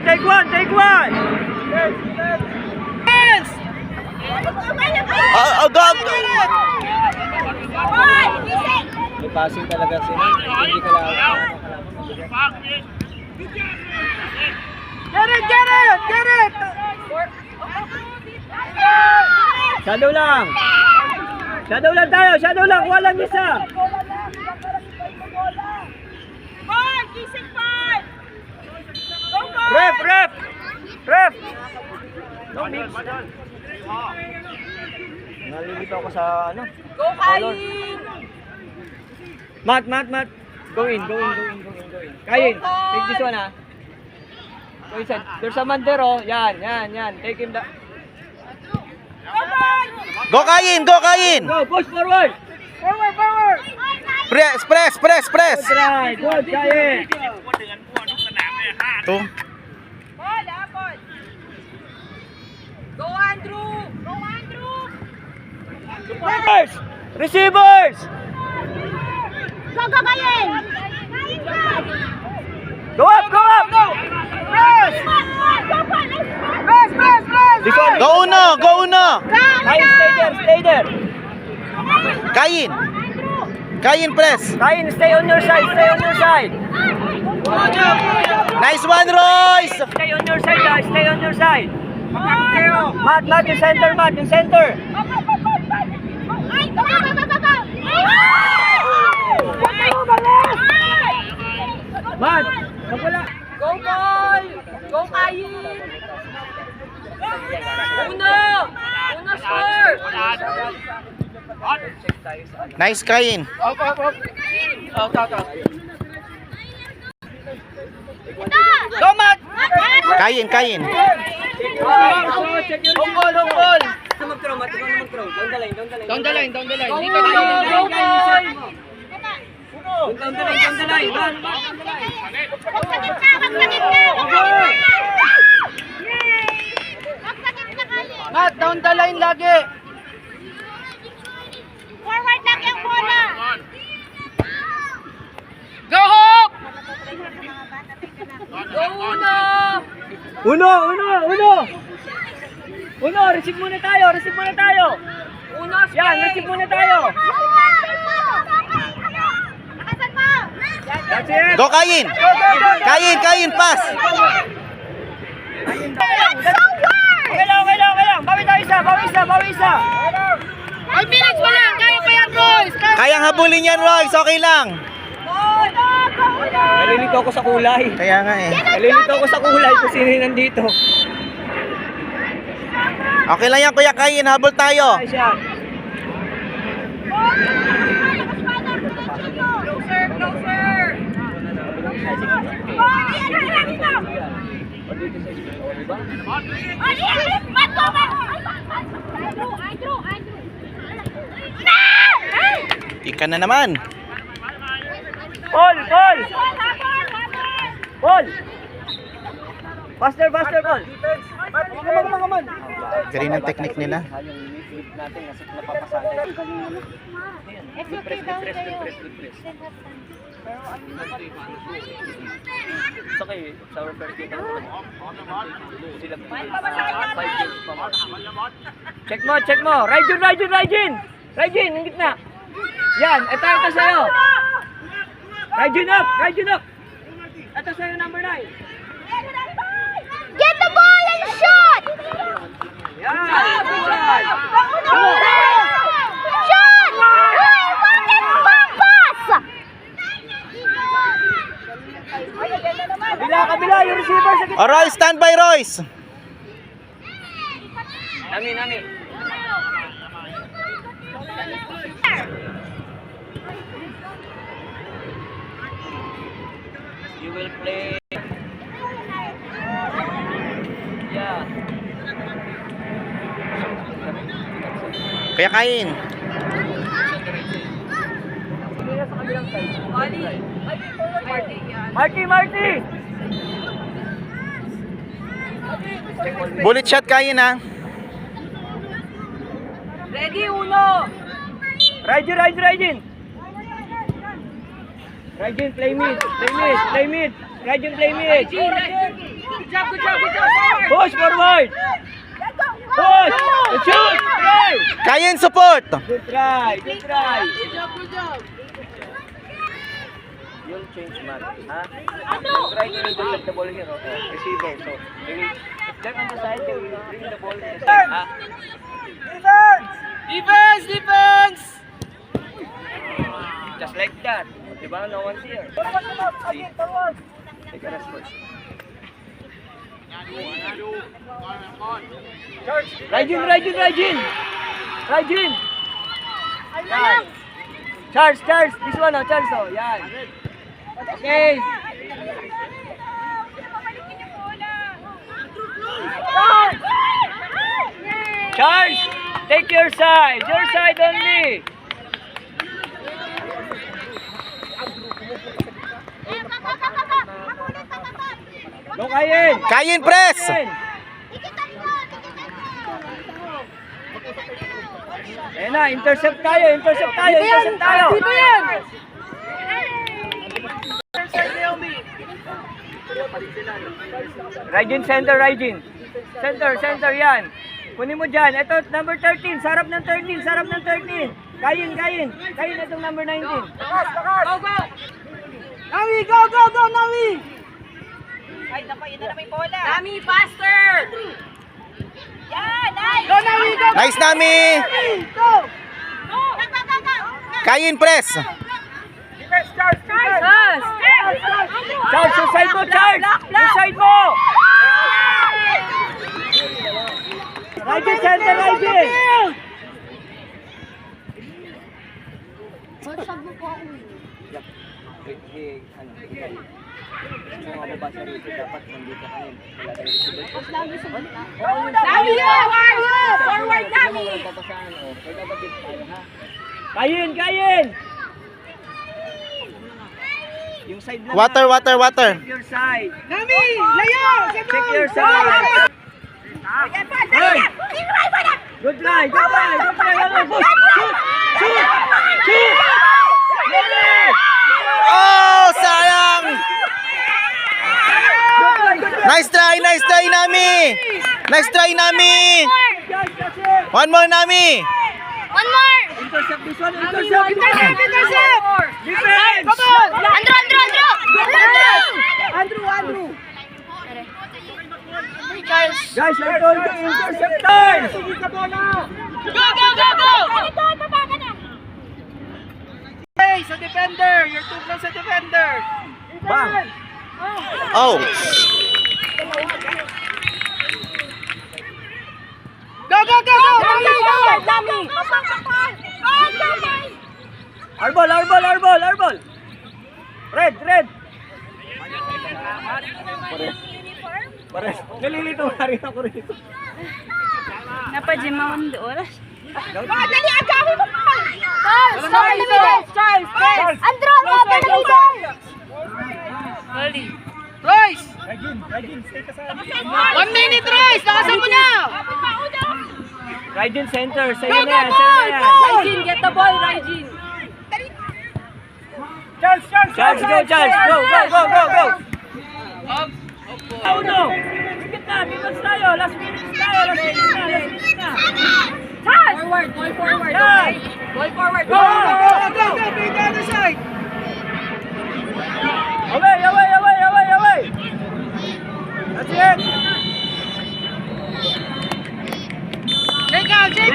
take one, take one. Yes! Go! May passing talaga sila. Hindi ka lang. Get it! Get it! Shadow lang. Shadow lang tayo. Shadow lang. Walang isa. Ref! No mix. Nalilito ako sa ano. Go, Kain! Mat. Go in. Kain, take this one ha. Go inside. There's a man there oh. Yan. Take him down. Go Kain! Go, push forward. Forward. Press! Good right. Good, Kain. Ito. Go, Andrew! Receivers. Go, Kain! Go up. Press. This one. Go una! Kain, stay there. Kain, press! Kain, stay on your side. Nice one, Royce! Stay on your side, guys. Stay on your side. Mat, yung center. Mat, wala. Go, boy! Go, Kain! Una score! Nice, Kain. Go, Mat! Kain. Long ball. Mag-throw, Mat. Mag-throw. Down the line. Go, boy! Down the line. Mat, down the line lagi. Forward lang yung bola! Go, Hawk! Go, Una! Uno, receive muna tayo. Una, Yan, receive muna tayo. Nakasan mo! That's it. Go, Kain! Kain, pass! Okay lang. Bawi isa. 5 minutes pa lang! Kaya pa yan, boys! Kayang habulin yan, Royce. Okay lang. Nalilito ako sa kulay. Kaya nga eh. Nalilito ako sa kulay kung sino yung nandito. Okay lang yan, Kuya Kain. Habol tayo. Ay, siya. Closer! Ika na naman. Ball! Faster, ball! Come on! Galing ang technique nila. It's okay daw sa'yo. It's okay, sa first game sila. Check mo. Raijin, ang gitna. Yan, ito sa'yo. Raijin up. Ito sa'yo, number 9. Get the ball and shoot! Yan. Shoot! Bakit pampas? Kabila, yung receiver sa gitna. Oh, Royce, stand by, Royce. Nami. You will play. Yeah. Kuya Kain. Marty. Bullet shot, Kain, ha. Ready, Uno! Raijin. Rajin, play mid. Rajin, play mid. Good job, Push forward. Push. And shoot. Try. Kayin support. Good try. Good try. You'll change man. Ha? Try to intercept the ball here. Okay. Receiver. So, they will, if they're on the side, they will bring the ball to the side. Ha? Defense! Defense! Just like that. Diba? No one's here. See? Take a rest first. Rajin! Yan. Charles! This one, oh, Charles, oh. Yan. Okay. Charles! Take your side only. Go, Kayin! Kayin press. Ayan na, intercept tayo. Dito yan! Rajin, center, Center, yan. Kunin mo dyan. Ito, number 13. Sarap ng 13. Kayin. Itong number 19. Go! Nawi! Go! Nawi! Ay, naku, yun na naman yung bola. Nawi, faster! Yan, nice! Go, Nawi! Go! Nice, Nami. Go! Kayin press. Charles! Charles, yung side mo, Charles! Yung side mo! Rajin, center, Rajin! Mga babasa rito, dapat nandito ka rin. Nawi! Forward, Nawi! Kayin! Yung side lang. Water. Check your side. Nawi! Layo! Check your side. Hey! Good try. Shoot! Oh, sayang. Nice try, Nami. One more, Nami. One more! Intercept this one. Intercept! Defense! Andrew! Guys, let's go to interceptors! Go! Hey, sa defender! You're too close sa defender! Bang! Oh. Go! Dami! Arbol! Red! Pares. Nalilito na rin ako rito. Napajimawan doon. Dali! Agawin mo pa! Charles! Andrew! Royce! Rajin, stay ka sa... 1 minute, Royce! Lakasan mo na! Rajin, center. Go! Sa'yo na yan. Rajin, get the ball, Rajin! Charles, go, Charles. Go. Oh, no. Sikit na. Defense tayo. Last minute na. Charles! Forward! Yan. Ball forward! Go! Bring the other side! Away. That's it. Shake out!